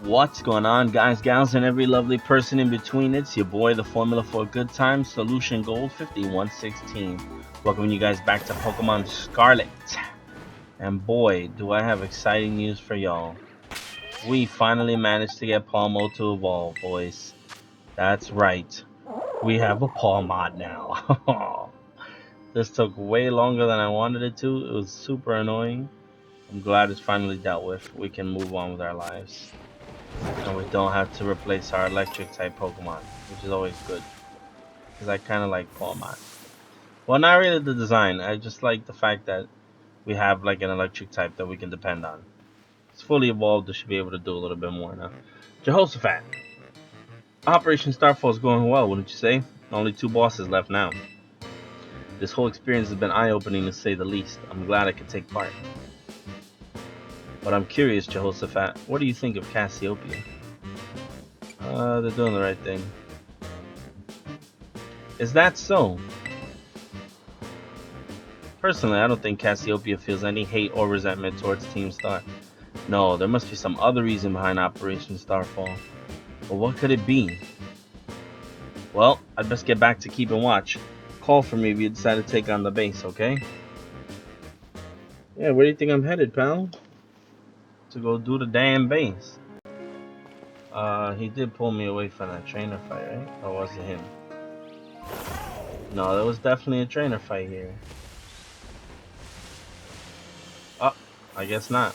What's going on, guys, gals, and every lovely person in between? It's your boy, the formula for a good time, Solution Gold 5116. Welcoming you guys back to Pokemon Scarlet. And boy, do I have exciting news for y'all. We finally managed to get Palmo to evolve, boys. That's right. We have a Palmod now. This took way longer than I wanted it to. It was super annoying. I'm glad it's finally dealt with. We can move on with our lives. And we don't have to replace our electric type Pokemon, which is always good. Because I kind of like Palmon. Well, not really the design. I just like the fact that we have like an electric type that we can depend on. It's fully evolved. It should be able to do a little bit more now. Jehoshaphat. Operation Starfall is going well, wouldn't you say? Only 2 bosses left now. This whole experience has been eye-opening to say the least. I'm glad I could take part. But I'm curious, Jehoshaphat, what do you think of Cassiopeia? They're doing the right thing. Is that so? Personally, I don't think Cassiopeia feels any hate or resentment towards Team Star. No, there must be some other reason behind Operation Starfall. But what could it be? Well, I'd best get back to keeping watch. Call for me if you decide to take on the base, okay? Yeah, where do you think I'm headed, pal? To go do the damn base. He did pull me away from that trainer fight, right? Or was it him? No, there was definitely a trainer fight here. Oh, I guess not.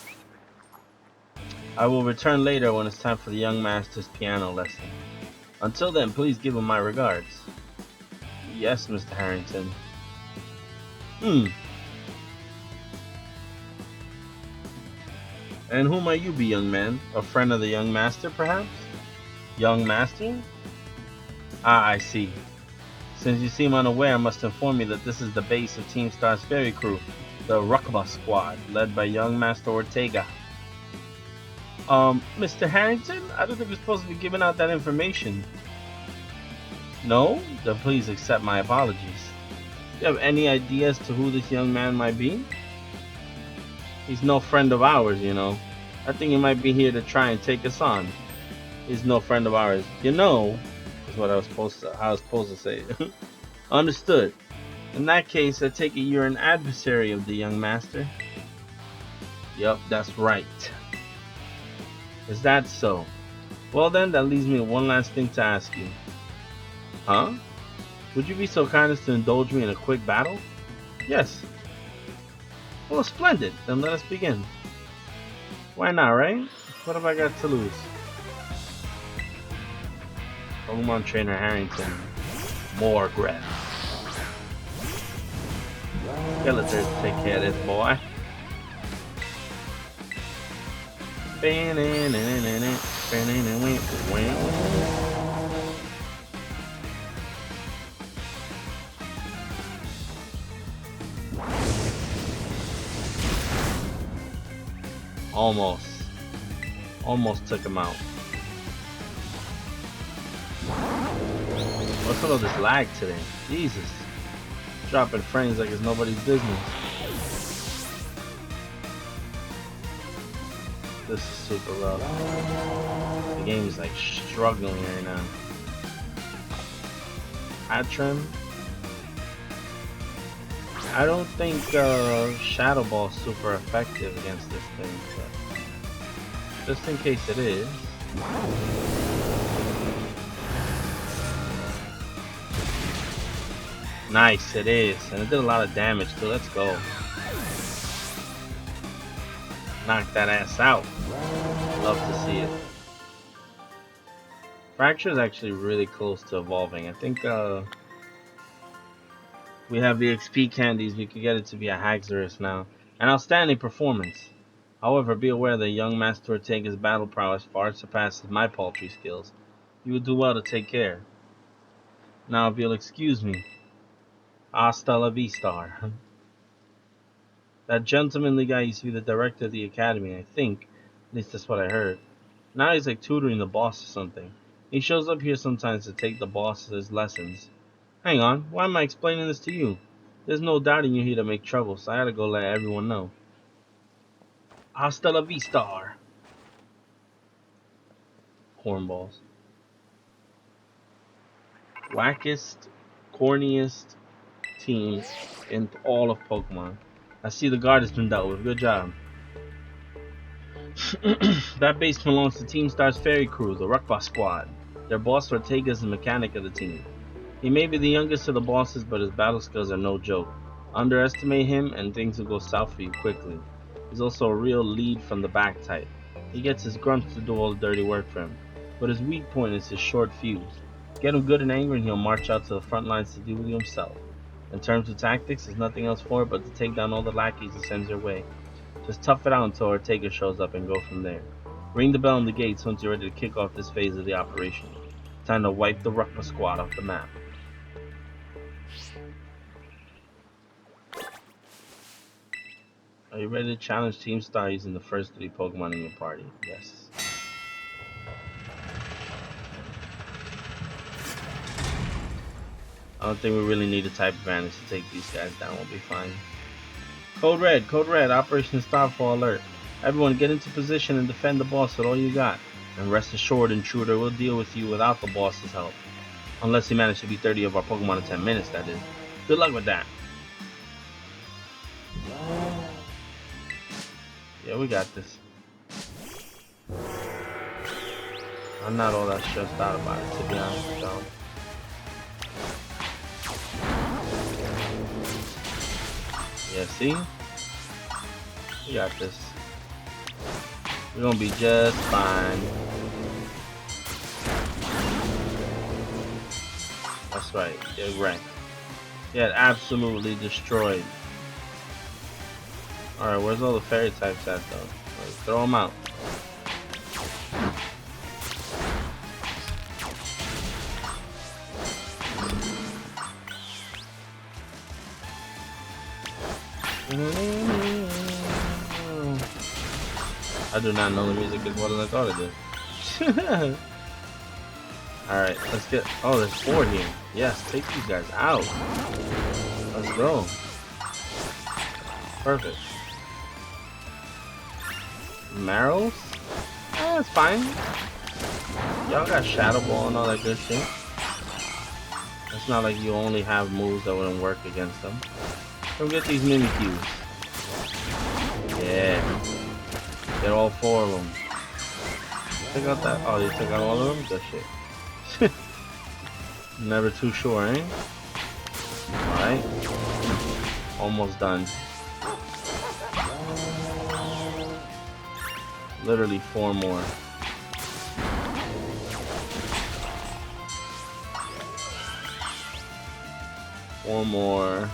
I will return later when it's time for the young master's piano lesson. Until then, please give him my regards. Yes, Mr. Harrington. And who might you be, young man? A friend of the young master, perhaps? Young master? Ah, I see. Since you seem unaware, I must inform you that this is the base of Team Star's ferry crew, the Ruckaba Squad, led by young Master Ortega. Mr. Harrington? I don't think we're supposed to be giving out that information. No? Then please accept my apologies. Do you have any idea as to who this young man might be? He's no friend of ours, you know. I think he might be here to try and take us on. He's no friend of ours. You know, is what I was supposed to say. Understood. In that case, I take it you're an adversary of the young master? Yup, that's right. Is that so? Well then, that leaves me with one last thing to ask you. Huh? Would you be so kind as to indulge me in a quick battle? Yes. Well, splendid. Then let us begin. Why not, right? What have I got to lose? Pokemon Trainer Harrington. More breath. Skeletor take care of this boy. Almost took him out. What's all this lag today? Jesus. Dropping frames like it's nobody's business. This is super rough. The game is like struggling right now. Atrim. I don't think Shadow Ball is super effective against this thing, but just in case it is. Nice, it is, and it did a lot of damage too. Let's go. Knock that ass out. Love to see it. Fracture is actually really close to evolving. I think we have the XP candies. We could get it to be a Haxorus now. An outstanding performance. However, be aware that young Master Ortega's battle prowess far surpasses my paltry skills. You would do well to take care. Now, if you'll excuse me. Hasta la vista. That gentlemanly guy used to be the director of the academy, I think. At least that's what I heard. Now he's like tutoring the boss or something. He shows up here sometimes to take the boss's lessons. Hang on, why am I explaining this to you? There's no doubting you're here to make trouble, so I gotta go let everyone know. Hasta la vista. cornballs. Wackest, corniest team in all of Pokemon. I see the guard has been dealt with. Good job. That base belongs to Team Star's Fairy Crew, the Ruckbah Squad. Their boss Ortega is the mechanic of the team. He may be the youngest of the bosses, but his battle skills are no joke. Underestimate him and things will go south for you quickly. He's also a real lead from the back type. He gets his grunts to do all the dirty work for him, but his weak point is his short fuse. Get him good and angry and he'll march out to the front lines to deal with you himself. In terms of tactics, there's nothing else for it but to take down all the lackeys he sends your way. Just tough it out until Ortega shows up and go from there. Ring the bell on the gates once you're ready to kick off this phase of the operation. Time to wipe the Ruckbah Squad off the map. Are you ready to challenge Team Star using the first 3 Pokemon in your party? Yes. I don't think we really need a type advantage to take these guys down. We'll be fine. Code Red, Operation Starfall alert. Everyone get into position and defend the boss with all you got. And rest assured, Intruder will deal with you without the boss's help. Unless you manage to beat 30 of our Pokemon in 10 minutes, that is. Good luck with that. Yeah, we got this. I'm not all that stressed out about it, to be honest with y'all. Yeah, see? We got this. We're gonna be just fine. That's right, get wrecked. Get absolutely destroyed. Alright, where's all the fairy types at though? Let's throw them out. I do not know the music as well as I thought it did. Alright, let's get... Oh, there's 4 here. Yes, take these guys out. Let's go. Perfect. Marrows? That's fine. Y'all got Shadow Ball and all that good shit. It's not like you only have moves that wouldn't work against them. Come get these Mimikyus. Yeah. Get all 4 of them. Take out that. Oh, you took out all of them? Good shit. Never too sure, eh? Alright. Almost done. Literally 4 more. One more.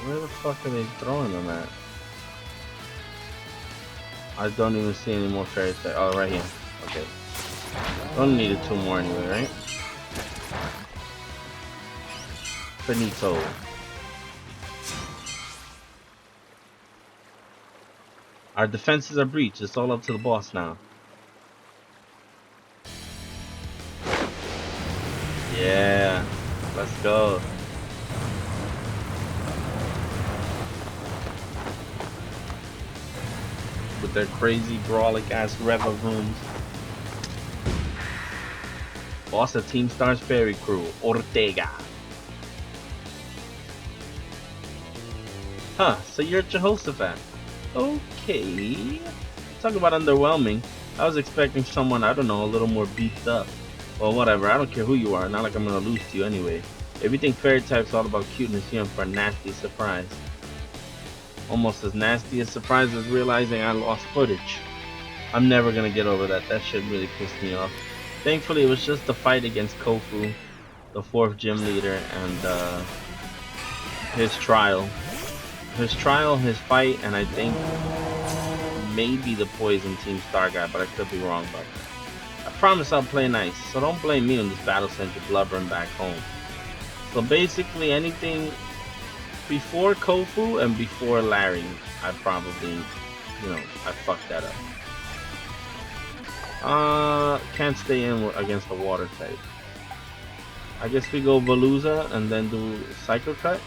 Where the fuck are they throwing them at? I don't even see any more fairy types. Oh, right here. Okay. Only needed 2 more anyway, right? Finito. Our defenses are breached. It's all up to the boss now. Yeah. Let's go. With their crazy brawlic ass Revavooms. Boss of Team Star's Fairy Crew, Ortega. Huh, so you're Jehoshaphat. Okay. Talk about underwhelming. I was expecting someone, I don't know, a little more beefed up. Well, whatever, I don't care who you are, not like I'm gonna lose to you anyway. If you think fairy type's all about cuteness, you're in for a nasty surprise. Almost as nasty a surprise as realizing I lost footage. I'm never gonna get over that. That shit really pissed me off. Thankfully, it was just a fight against Kofu, the 4th gym leader, and his trial. His trial, his fight, and I think maybe the Poison Team Star guy, but I could be wrong about that. I promise I'll play nice, so don't blame me when this battle sends you blubbering back home. So basically anything before Kofu and before Larry, I probably, I fucked that up. Can't stay in against the water type. I guess we go Veluza and then do Psycho Cut.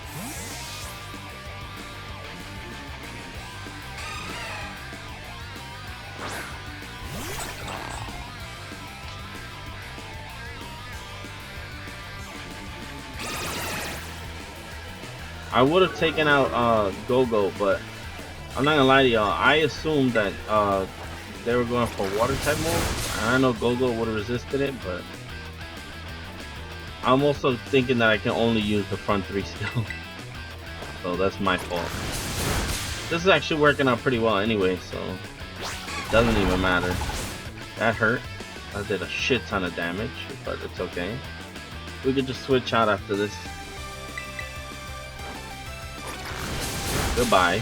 I would have taken out Go-Go, but I'm not gonna lie to y'all. I assumed that they were going for water type move. I know Go-Go would have resisted it, but I'm also thinking that I can only use the front three still. So that's my fault. This is actually working out pretty well anyway, so it doesn't even matter. That hurt. I did a shit ton of damage, but it's okay. We could just switch out after this. Goodbye.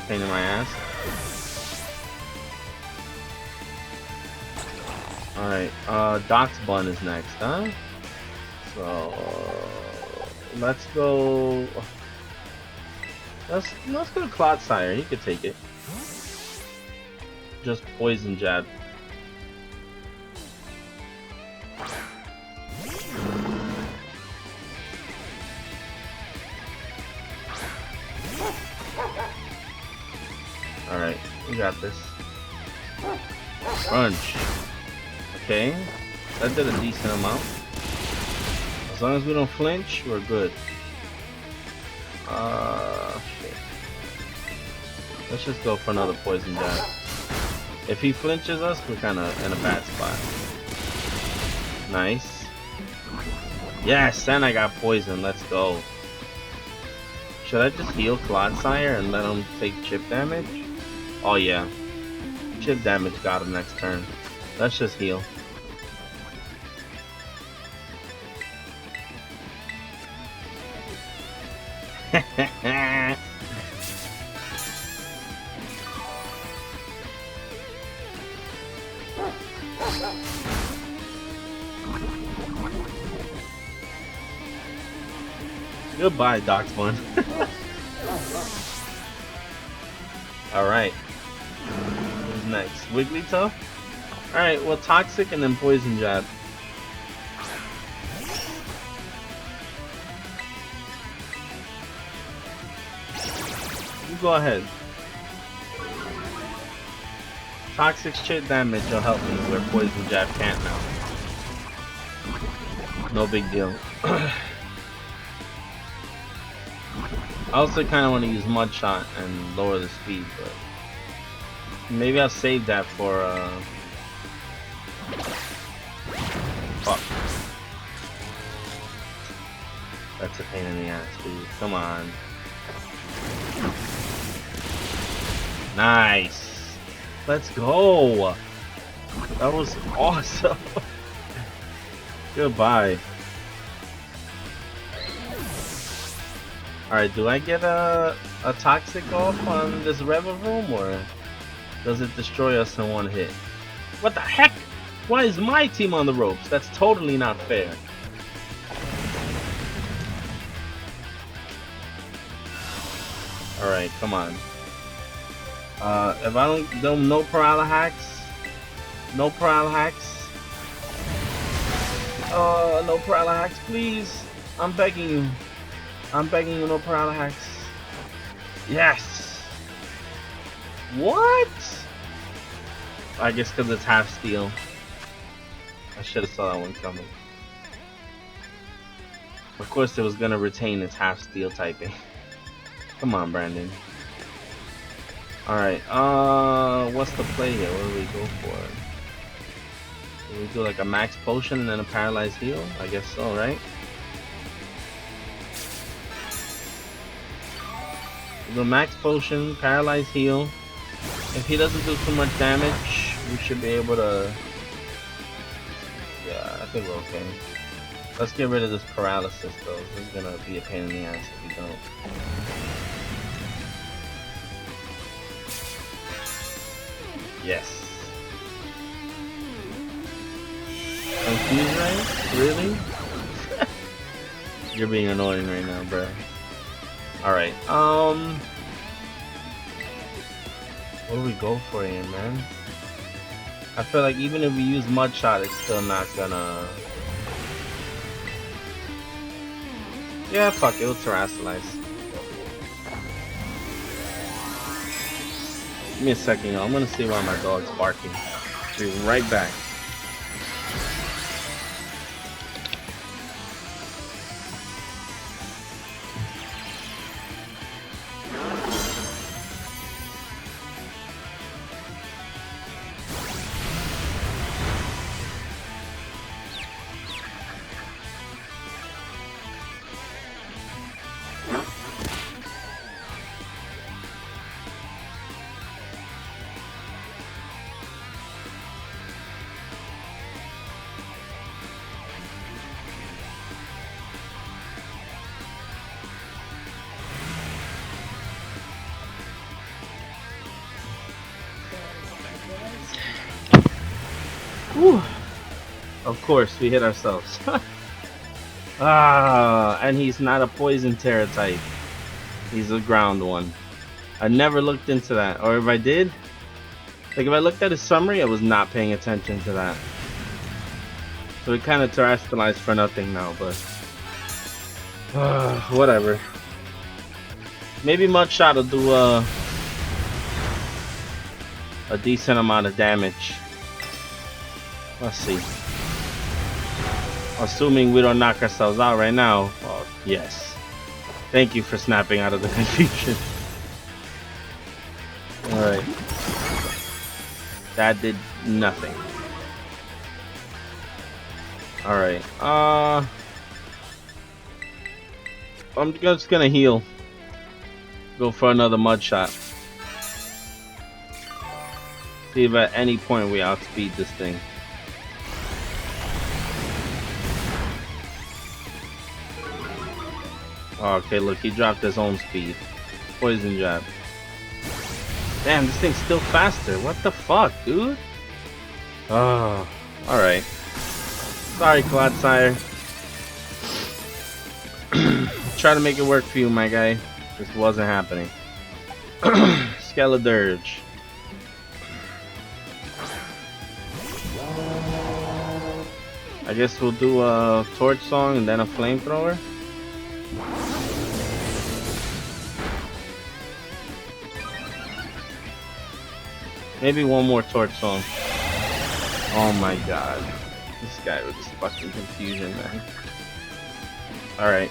Pain in my ass. Alright, Doc's Bun is next, huh? So let's go. Let's go to Clodsire. He could take it. Just Poison Jab. Alright, we got this. Crunch. Okay, that did a decent amount. As long as we don't flinch, we're good. Shit. Let's just go for another Poison Jab. If he flinches us, we're kind of in a bad spot. Nice. Yes, and I got poison. Let's go. Should I just heal Clodsire and let him take chip damage? Oh yeah. Chip damage got him next turn. Let's just heal. Goodbye, Doc's Bun. Alright. Who's next? Wigglytuff? Alright, well, Toxic and then Poison Jab. You go ahead. Toxic shit damage will help me where Poison Jab can't now. No big deal. I also kind of want to use Mud Shot and lower the speed, but maybe I'll save that for fuck. That's a pain in the ass, dude. Come on. Nice. Let's go. That was awesome. Goodbye. Alright, do I get a Toxic off on this Reviroom, or does it destroy us in one hit? What the heck? Why is my team on the ropes? That's totally not fair. Alright, come on. If I don't no Parala hacks. No Parala hacks. No Parala hacks, please. I'm begging you. I'm begging you, no Parala hacks. Yes! What? I guess because it's half steel. I should have saw that one coming. Of course it was going to retain its half steel typing. Come on, Brandon. Alright, what's the play here? What do we go for? Do we do like a max potion and then a paralyzed heal? I guess so, right? The max potion, paralyzed heal. If he doesn't do too much damage, we should be able to. Yeah, I think we're okay. Let's get rid of this paralysis though. This is gonna be a pain in the ass if we don't. Yes. Confuse Ray? Really? You're being annoying right now, bro. Alright, what do we go for here, man? I feel like even if we use Mud Shot, it's still not gonna... Yeah, fuck it, we'll Terrasilize. Give me a second, y'all. I'm gonna see why my dog's barking. Be right back. Whew. Of course, we hit ourselves. Ah, and he's not a poison terror type. He's a ground one. I never looked into that. Or if I did, like if I looked at his summary, I was not paying attention to that. So it kind of terrestrialized for nothing now, but whatever. Maybe Mudshot will do a decent amount of damage. Let's see. Assuming we don't knock ourselves out right now. Well, yes. Thank you for snapping out of the confusion. Alright. That did nothing. Alright. I'm just gonna heal. Go for another mud shot. See if at any point we outspeed this thing. Oh, okay, look, he dropped his own speed. Poison jab. Damn, this thing's still faster. What the fuck, dude? Oh, alright. Sorry, Clodsire. Try to make it work for you, my guy. This wasn't happening. Skeledirge. I guess we'll do a torch song and then a flamethrower. Maybe one more torch song. Oh my god. This guy with this fucking confusion, man. Alright.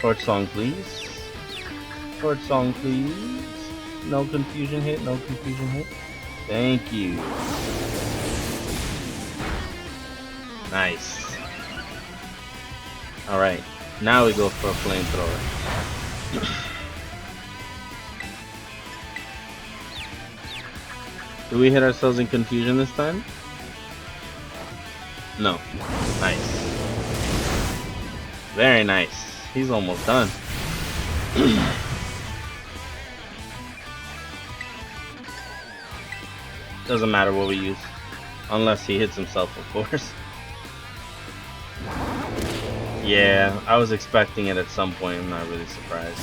Torch song, please. Torch song, please. No confusion hit, no confusion hit. Thank you. Nice. Alright. Now we go for a flamethrower. Do we hit ourselves in confusion this time? No. Nice. Very nice. He's almost done. Doesn't matter what we use. Unless he hits himself, of course. Yeah, I was expecting it at some point. I'm not really surprised.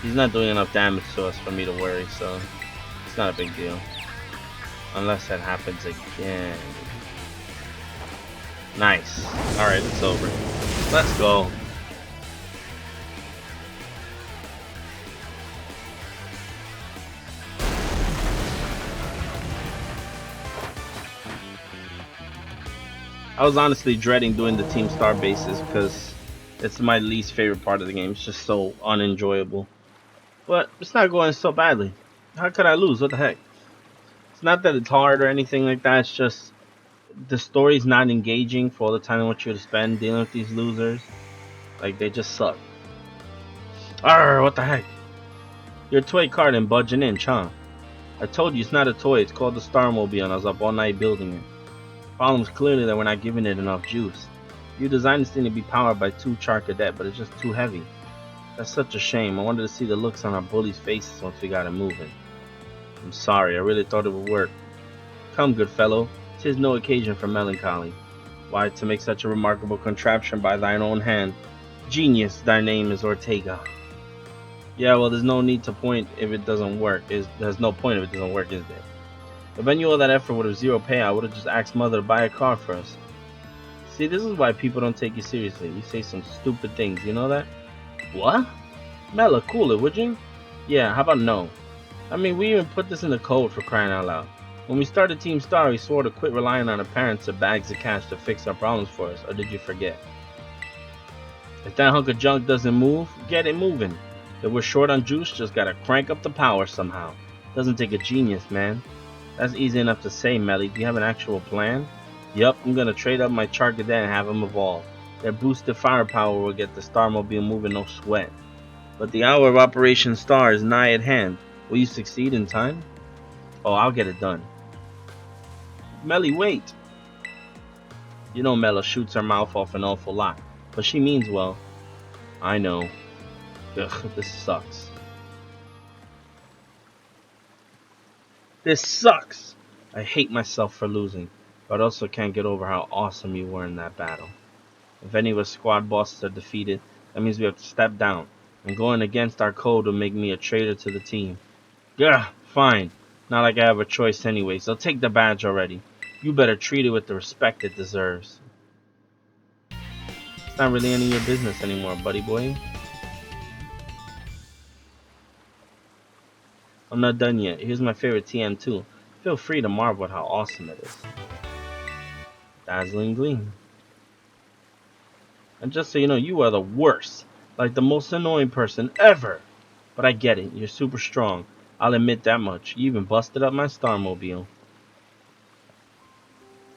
He's not doing enough damage to us for me to worry, so it's not a big deal. Unless that happens again. Nice. Alright, it's over. Let's go. I was honestly dreading doing the Team Star bases because it's my least favorite part of the game. It's just so unenjoyable. But it's not going so badly. How could I lose? What the heck? It's not that it's hard or anything like that. It's just the story's not engaging for all the time I want you to spend dealing with these losers. Like, they just suck. Arr, what the heck? Your toy card and budge an inch, huh? I told you it's not a toy. It's called the Starmobile and I was up all night building it. Problem's clearly that we're not giving it enough juice. You designed this thing to be powered by 2 Char Cadet, but it's just too heavy. That's such a shame. I wanted to see the looks on our bullies' faces once we got it moving. I'm sorry, I really thought it would work. Come, good fellow, 'tis no occasion for melancholy. Why, to make such a remarkable contraption by thine own hand. Genius, thy name is Ortega. Yeah, well, there's no need to point if it doesn't work. There's no point if it doesn't work, is there? If I knew all that effort would have zero pay, I would have just asked Mother to buy a car for us. See, this is why people don't take you seriously. You say some stupid things, you know that? What? Mela, cool it, would you? Yeah, how about no? I mean, we even put this in the code, for crying out loud. When we started Team Star, we swore to quit relying on our parents or bags of cash to fix our problems for us, or did you forget? If that hunk of junk doesn't move, get it moving. If we're short on juice, just gotta crank up the power somehow. Doesn't take a genius, man. That's easy enough to say, Melly. Do you have an actual plan? Yup, I'm gonna trade up my Char Cadet and have him evolve. Their boosted firepower will get the Starmobile moving no sweat. But the hour of Operation Star is nigh at hand. Will you succeed in time? Oh, I'll get it done. Melly, wait! You know Mela shoots her mouth off an awful lot, but she means well. I know. Ugh, this sucks. This sucks! I hate myself for losing, but I also can't get over how awesome you were in that battle. If any of us squad bosses are defeated, that means we have to step down, and going against our code will make me a traitor to the team. Gah, fine. Not like I have a choice anyway, so take the badge already. You better treat it with the respect it deserves. It's not really any of your business anymore, buddy boy. I'm not done yet. Here's my favorite TM2. Feel free to marvel at how awesome it is. Dazzling gleam. And just so you know, you are the worst. Like the most annoying person ever. But I get it. You're super strong. I'll admit that much. You even busted up my Starmobile.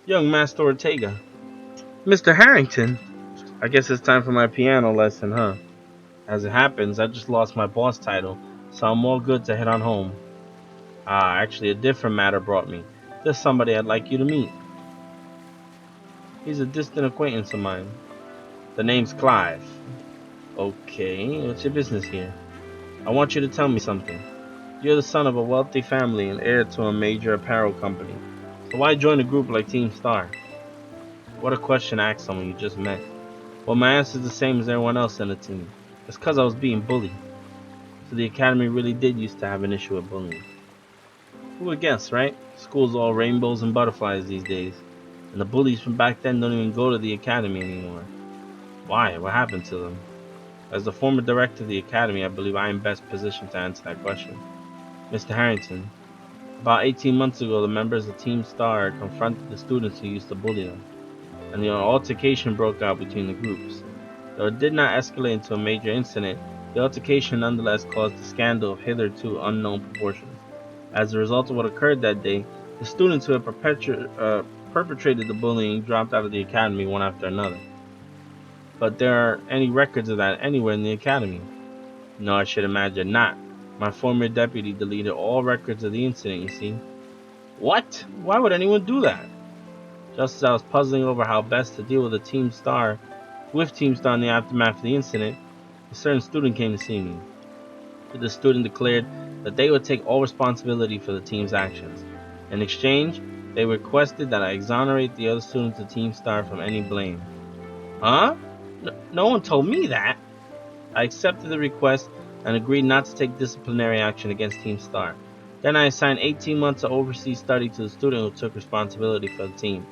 Young Master Ortega. Mr. Harrington. I guess it's time for my piano lesson, huh? As it happens, I just lost my boss title, so I'm all good to head on home. Ah, actually, a different matter brought me. There's somebody I'd like you to meet. He's a distant acquaintance of mine. The name's Clive. Okay, what's your business here? I want you to tell me something. You're the son of a wealthy family and heir to a major apparel company. So why join a group like Team Star? What a question to ask someone you just met. Well, my answer's the same as everyone else in the team. It's because I was being bullied. So the academy really did used to have an issue with bullying. Who would guess, right? School's all rainbows and butterflies these days. And the bullies from back then don't even go to the academy anymore. Why? What happened to them? As the former director of the academy, I believe I am best positioned to answer that question. Mr. Harrington, about 18 months ago, the members of Team Star confronted the students who used to bully them, and the altercation broke out between the groups. Though it did not escalate into a major incident, the altercation nonetheless caused a scandal of hitherto unknown proportions. As a result of what occurred that day, the students who had perpetrated the bullying dropped out of the academy one after another. But there aren't any records of that anywhere in the academy. No, I should imagine not. My former deputy deleted all records of the incident, you see. What? Why would anyone do that? Just as I was puzzling over how best to deal with Team Star in the aftermath of the incident, a certain student came to see me. The student declared that they would take all responsibility for the team's actions. In exchange, they requested that I exonerate the other students of Team Star from any blame. Huh? No one told me that. I accepted the request and agreed not to take disciplinary action against Team Star. Then I assigned 18 months of overseas study to the student who took responsibility for the team.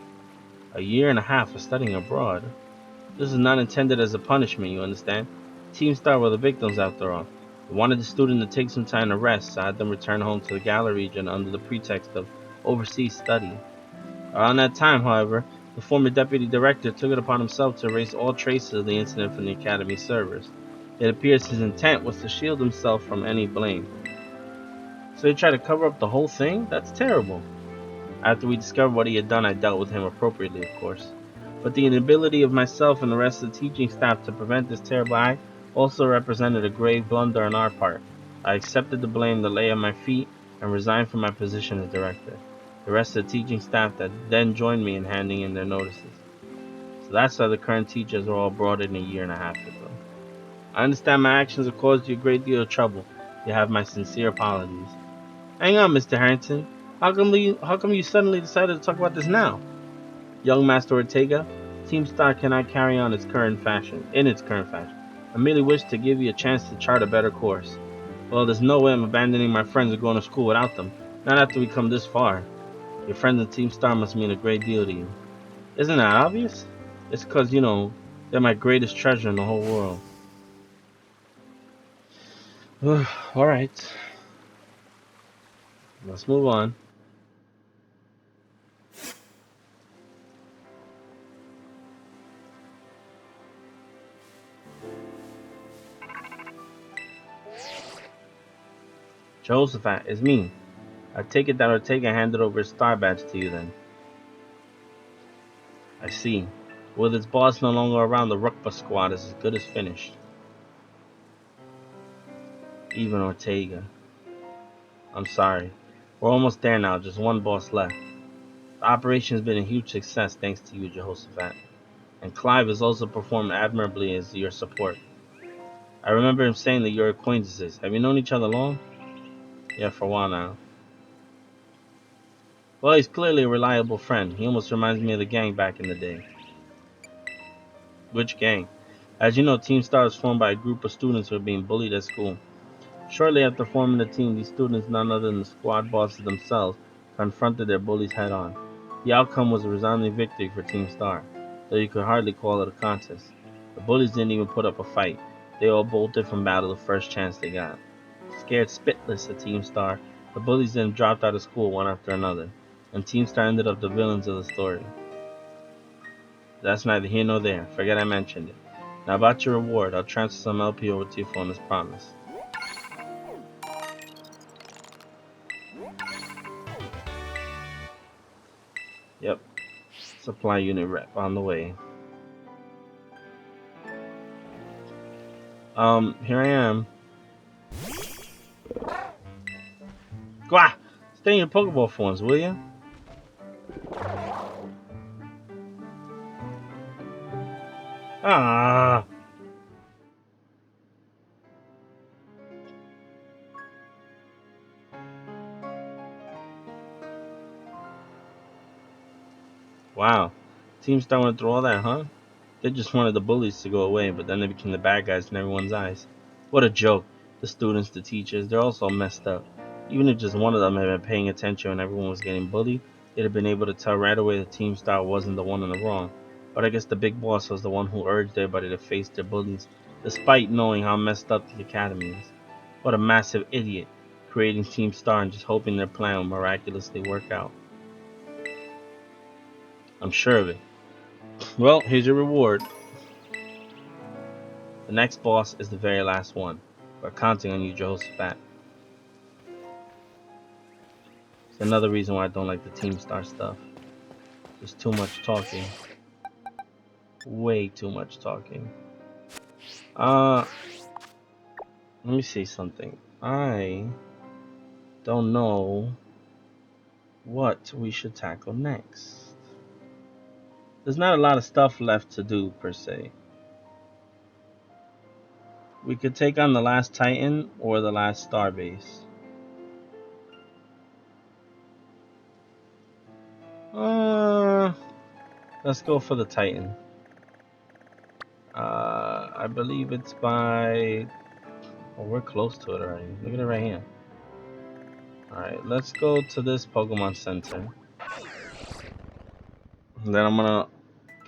A year and a half for studying abroad. This is not intended as a punishment, you understand? Team Star were the victims after all. I wanted the student to take some time to rest, so I had them return home to the Gala region under the pretext of overseas study. Around that time, however, the former deputy director took it upon himself to erase all traces of the incident from the academy servers. It appears his intent was to shield himself from any blame. So he tried to cover up the whole thing? That's terrible. After we discovered what he had done, I dealt with him appropriately, of course. But the inability of myself and the rest of the teaching staff to prevent this terrible act also represented a grave blunder on our part. I accepted the blame that lay at my feet and resigned from my position as director. The rest of the teaching staff that then joined me in handing in their notices. So that's why the current teachers were all brought in a year and a half ago. I understand my actions have caused you a great deal of trouble. You have my sincere apologies. Hang on, Mr. Harrington. How come you suddenly decided to talk about this now? Young Master Ortega, Team Star cannot carry on in its current fashion. I merely wish to give you a chance to chart a better course. Well, there's no way I'm abandoning my friends or going to school without them. Not after we come this far. Your friends in Team Star must mean a great deal to you. Isn't that obvious? It's because, they're my greatest treasure in the whole world. Alright. Let's move on. Jehoshaphat, it's me. I take it that Ortega handed over his star badge to you then. I see. With its boss no longer around, the Rukba squad is as good as finished. Even Ortega. I'm sorry. We're almost there now, just one boss left. The operation has been a huge success thanks to you, Jehoshaphat. And Clive has also performed admirably as your support. I remember him saying that you're acquaintances. Have you known each other long? Yeah, for a while now. Well, he's clearly a reliable friend. He almost reminds me of the gang back in the day. Which gang? As you know, Team Star was formed by a group of students who were being bullied at school. Shortly after forming the team, these students, none other than the squad bosses themselves, confronted their bullies head on. The outcome was a resounding victory for Team Star, though you could hardly call it a contest. The bullies didn't even put up a fight. They all bolted from battle the first chance they got. Scared spitless of Team Star, the bullies then dropped out of school one after another, and Team Star ended up the villains of the story. That's neither here nor there. Forget I mentioned it. Now about your reward, I'll transfer some LP over to your phone as promised. Yep. Supply unit rep on the way. Here I am. Gah! Stay in your Pokeball forms, will you? Ah! Wow. Team Star went through all that, huh? They just wanted the bullies to go away, but then they became the bad guys in everyone's eyes. What a joke. The students, the teachers, they're all so messed up. Even if just one of them had been paying attention when everyone was getting bullied, they'd have been able to tell right away that Team Star wasn't the one in the wrong. But I guess the big boss was the one who urged everybody to face their bullies, despite knowing how messed up the academy is. What a massive idiot, creating Team Star and just hoping their plan will miraculously work out. I'm sure of it. Well, here's your reward. The next boss is the very last one. We're counting on you, Jehoshaphat. It's another reason why I don't like the Team Star stuff. There's too much talking. Way too much talking. Let me see something. I don't know what we should tackle next. There's not a lot of stuff left to do, per se. We could take on the last Titan or the last Starbase. Let's go for the Titan. I believe it's by... Oh, we're close to it already. Look at it right here. Alright, let's go to this Pokemon Center. And then I'm gonna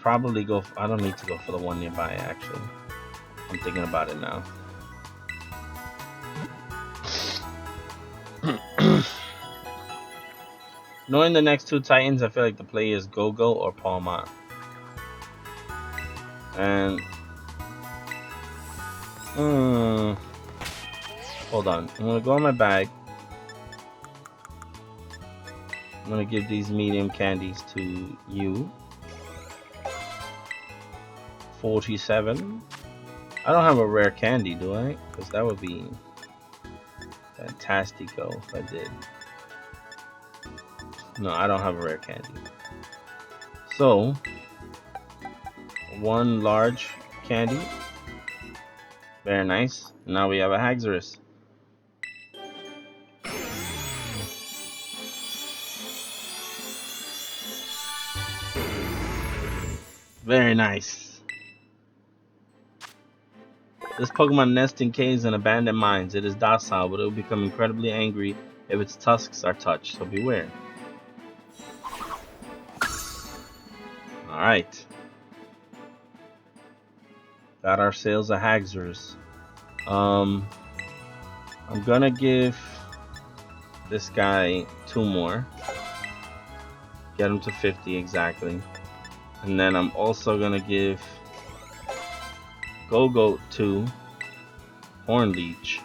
probably go... I don't need to go for the one nearby, actually. I'm thinking about it now. Knowing the next two Titans, I feel like the play is Go-Go or Palmont. And... hold on. I'm gonna go in my bag. I'm gonna give these medium candies to you. 47. I don't have a rare candy, do I? Because that would be fantastico if I did. No, I don't have a rare candy. So, one large candy. Very nice. Now we have a Haxorus. Very nice. This Pokemon nests in caves and abandoned mines. It is docile, but it will become incredibly angry if its tusks are touched, so beware. Alright. Got ourselves a Haxorus. I'm gonna give this guy 2 more. Get him to 50 exactly. And then I'm also gonna give Go-Go 2 Horn Leech.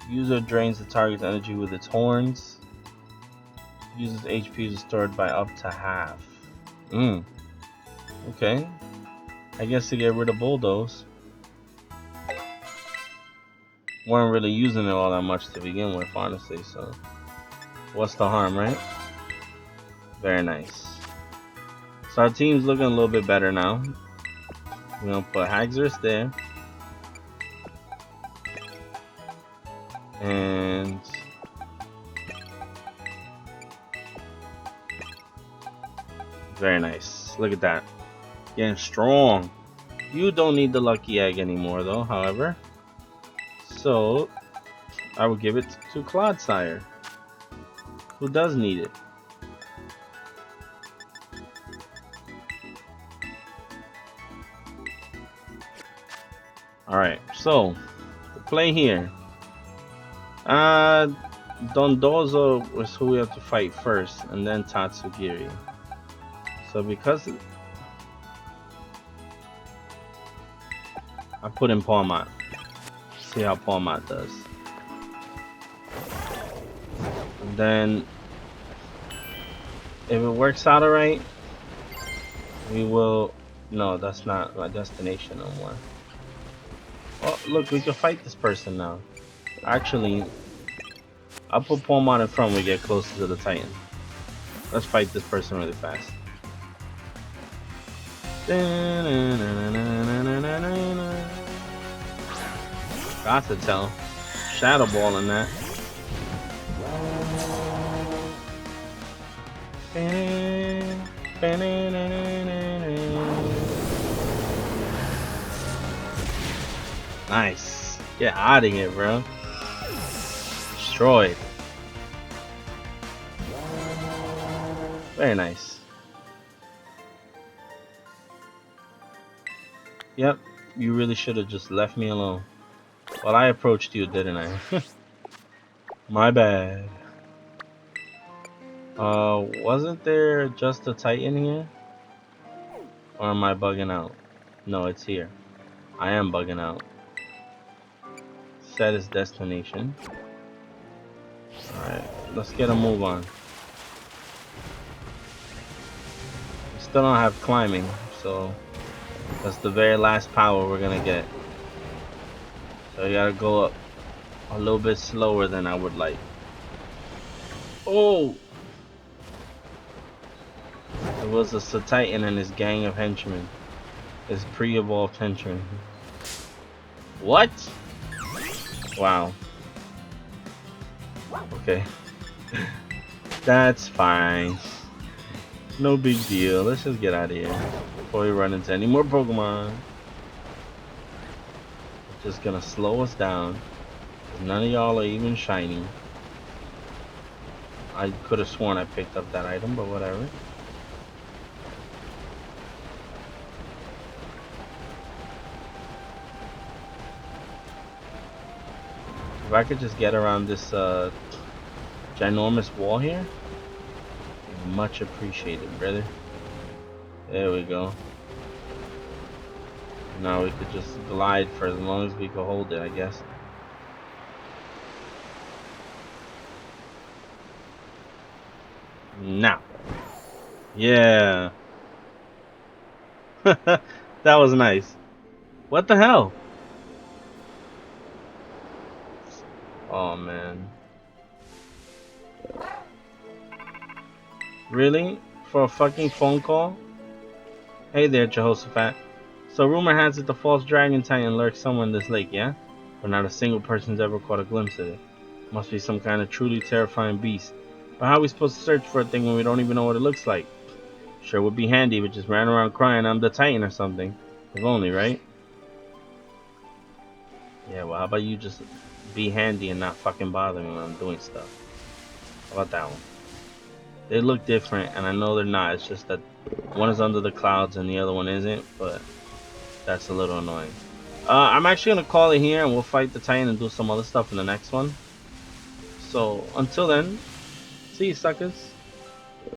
User drains the target's energy with its horns. Uses HP restored by up to half. Okay. I guess to get rid of Bulldoze. Weren't really using it all that much to begin with, honestly, so what's the harm, right? Very nice. So our team's looking a little bit better now. We're gonna put Haxorus there. And Very nice. Look at that. Getting strong. You don't need the lucky egg anymore, though, however. So, I will give it to Clodsire, who does need it. Alright, so, the play here. Dondozo is who we have to fight first, and then Tatsugiri. So because I put in Palmot. See how Palmot does. And then if it works out alright, we will. No, that's not my destination no more. Oh, look, we can fight this person now. Actually, I'll put Palmot in front when we get closer to the Titan. Let's fight this person really fast. Got to tell. Shadow Ball in that. Nice. Get out of here, bro. Destroyed. Very nice. Yep, you really should have just left me alone. Well, I approached you, didn't I? My bad. Wasn't there just a Titan here? Or am I bugging out? No, it's here. I am bugging out. Set his destination. Alright, let's get a move on. We still don't have climbing, so that's the very last power we're gonna get. So you gotta go up a little bit slower than I would like. Oh! It was a Titan and his gang of henchmen. His pre-evolved henchmen. What? Wow. Okay. That's fine. No big deal. Let's just get out of here before we run into any more Pokemon. It's just gonna slow us down. None of y'all are even shiny. I could have sworn I picked up that item, but whatever. If I could just get around this ginormous wall here, much appreciated, brother. There we go. Now we could just glide for as long as we could hold it, I guess. Now. Yeah. That was nice. What the hell? Oh man. Really? For a fucking phone call? Hey there, Jehoshaphat. So rumor has it the false dragon titan lurks somewhere in this lake, yeah? But not a single person's ever caught a glimpse of it. Must be some kind of truly terrifying beast. But how are we supposed to search for a thing when we don't even know what it looks like? Sure would be handy if it just ran around crying I'm the Titan or something. If only, right? Yeah, well, how about you just be handy and not fucking bother me when I'm doing stuff? How about that one? They look different, and I know they're not. It's just that one is under the clouds and the other one isn't, but that's a little annoying. I'm actually going to call it here, and we'll fight the Titan and do some other stuff in the next one. So, until then, see you suckers.